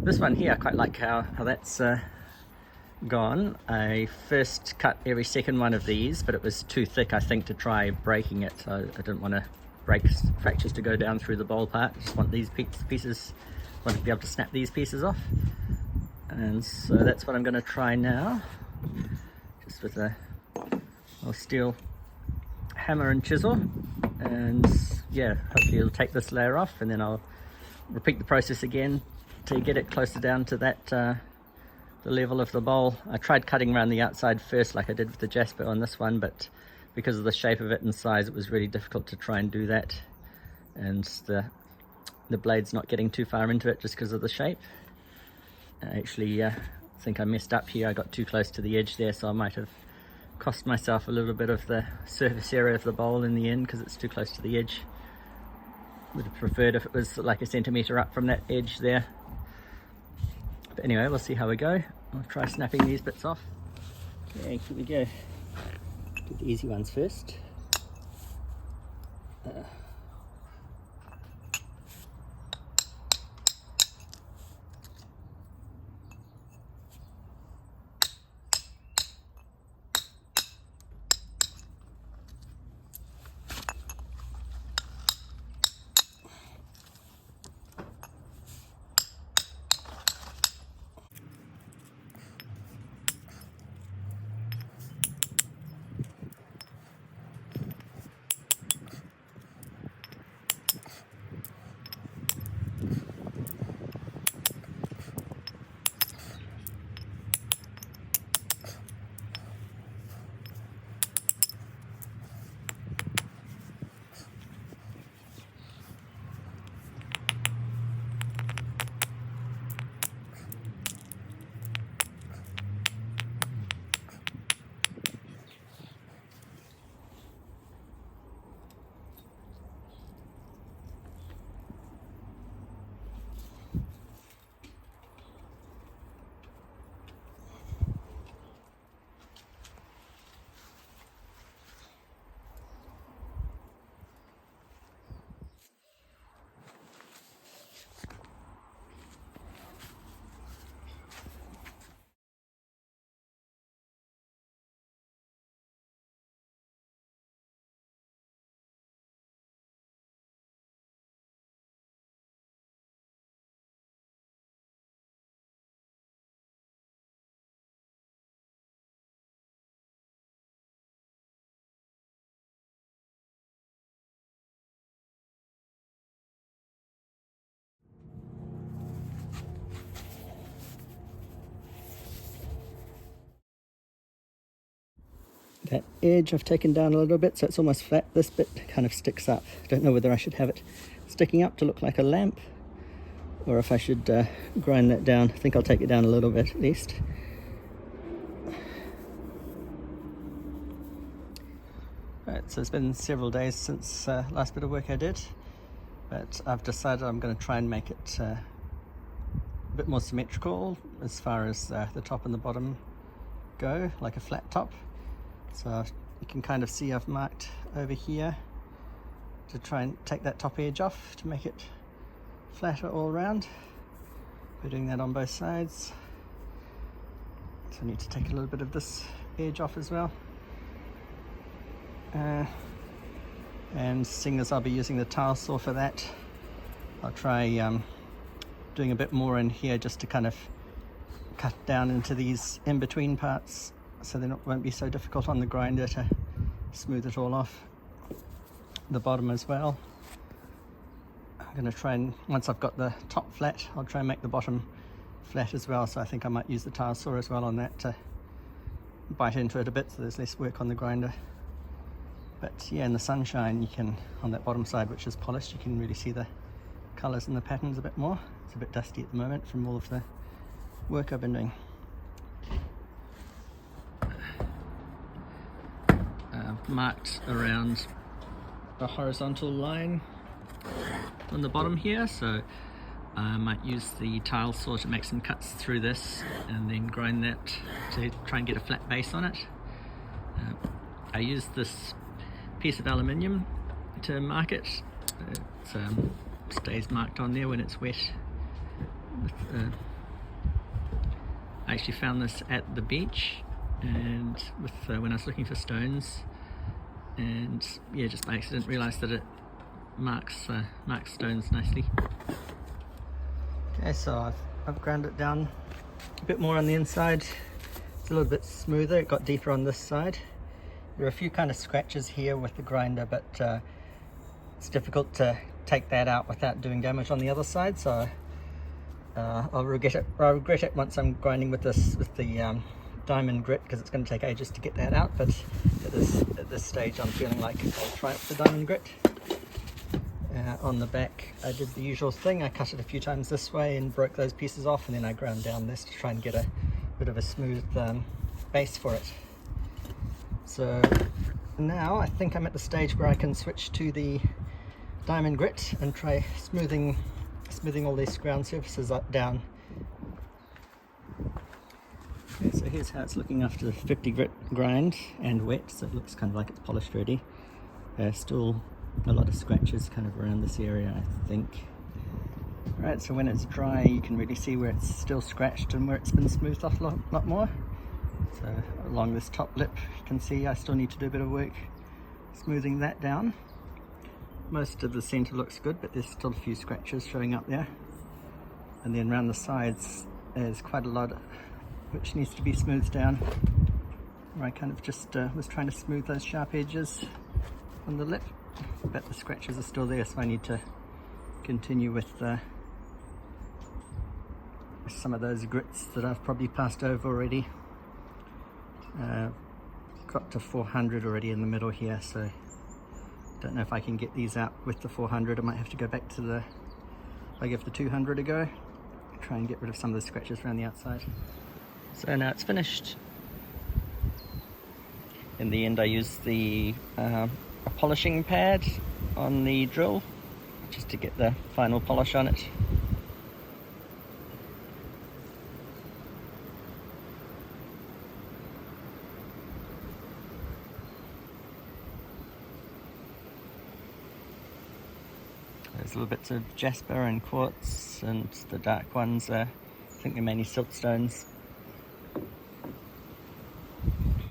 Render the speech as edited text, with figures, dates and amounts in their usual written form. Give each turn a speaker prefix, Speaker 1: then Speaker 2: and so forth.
Speaker 1: This one here, I quite like how that's gone. I first cut every second one of these, but it was too thick, I think, to try breaking it. So I didn't want to break fractures to go down through the bowl part. I just want these pieces, want to be able to snap these pieces off. And so that's what I'm going to try now, just with a steel hammer and chisel. And yeah, hopefully it'll take this layer off, and then I'll repeat the process again to get it closer down to that the level of the bowl. I tried cutting around the outside first like I did with the Jasper on this one, but because of the shape of it and size, it was really difficult to try and do that, and the blade's not getting too far into it just because of the shape. I actually think I messed up here. I got too close to the edge there, so I might have cost myself a little bit of the surface area of the bowl in the end because it's too close to the edge. Would have preferred if it was like a centimetre up from that edge there. But anyway, we'll see how we go. I'll try snapping these bits off. Okay, here we go. Do the easy ones first. That edge I've taken down a little bit, so it's almost flat. This bit kind of sticks up. I don't know whether I should have it sticking up to look like a lamp, or if I should grind that down. I think I'll take it down a little bit at least. Right, so it's been several days since last bit of work I did, but I've decided I'm going to try and make it a bit more symmetrical as far as the top and the bottom go, like a flat top. So you can kind of see I've marked over here to try and take that top edge off to make it flatter all around. We're doing that on both sides. So I need to take a little bit of this edge off as well. And seeing as I'll be using the tile saw for that, I'll try doing a bit more in here just to kind of cut down into these in-between parts, so then it won't be so difficult on the grinder to smooth it all off. The bottom as well. I'm going to try and, once I've got the top flat, I'll try and make the bottom flat as well, so I think I might use the tile saw as well on that to bite into it a bit so there's less work on the grinder. But yeah, in the sunshine you can, on that bottom side which is polished, you can really see the colours and the patterns a bit more. It's a bit dusty at the moment from all of the work I've been doing. I've marked around the horizontal line on the bottom here, so I might use the tile saw to make some cuts through this and then grind that to try and get a flat base on it. I used this piece of aluminium to mark it. It stays marked on there when it's wet with I actually found this at the beach, and with when I was looking for stones, and yeah, just by accident realised that it marks stones nicely. Okay, so I've ground it down a bit more on the inside. It's a little bit smoother. It got deeper on this side. There are a few kind of scratches here with the grinder, but it's difficult to take that out without doing damage on the other side. So I'll regret it once I'm grinding with the diamond grit, because it's going to take ages to get that out. But at this stage, I'm feeling like I'll try it with the diamond grit. On the back, I did the usual thing. I cut it a few times this way and broke those pieces off, and then I ground down this to try and get a bit of a smooth base for it. So now I think I'm at the stage where I can switch to the diamond grit and try smoothing all these ground surfaces down. Okay, so here's how it's looking after the 50 grit grind and wet, so it looks kind of like it's polished already. Still a lot of scratches kind of around this area, I think. Right, so when it's dry you can really see where it's still scratched and where it's been smoothed off a lot more. So along this top lip you can see I still need to do a bit of work smoothing that down. Most of the centre looks good, but there's still a few scratches showing up there. And then around the sides there's quite a lot which needs to be smoothed down. Where I kind of just was trying to smooth those sharp edges on the lip, but the scratches are still there, so I need to continue with some of those grits that I've probably passed over already. Got to 400 already in the middle here, so don't know if I can get these out with the 400. I might have to go back to if I give the 200 a go, try and get rid of some of the scratches around the outside. So now it's finished. In the end I used a polishing pad on the drill just to get the final polish on it. There's little bits of jasper and quartz, and the dark ones I think they're mainly siltstones.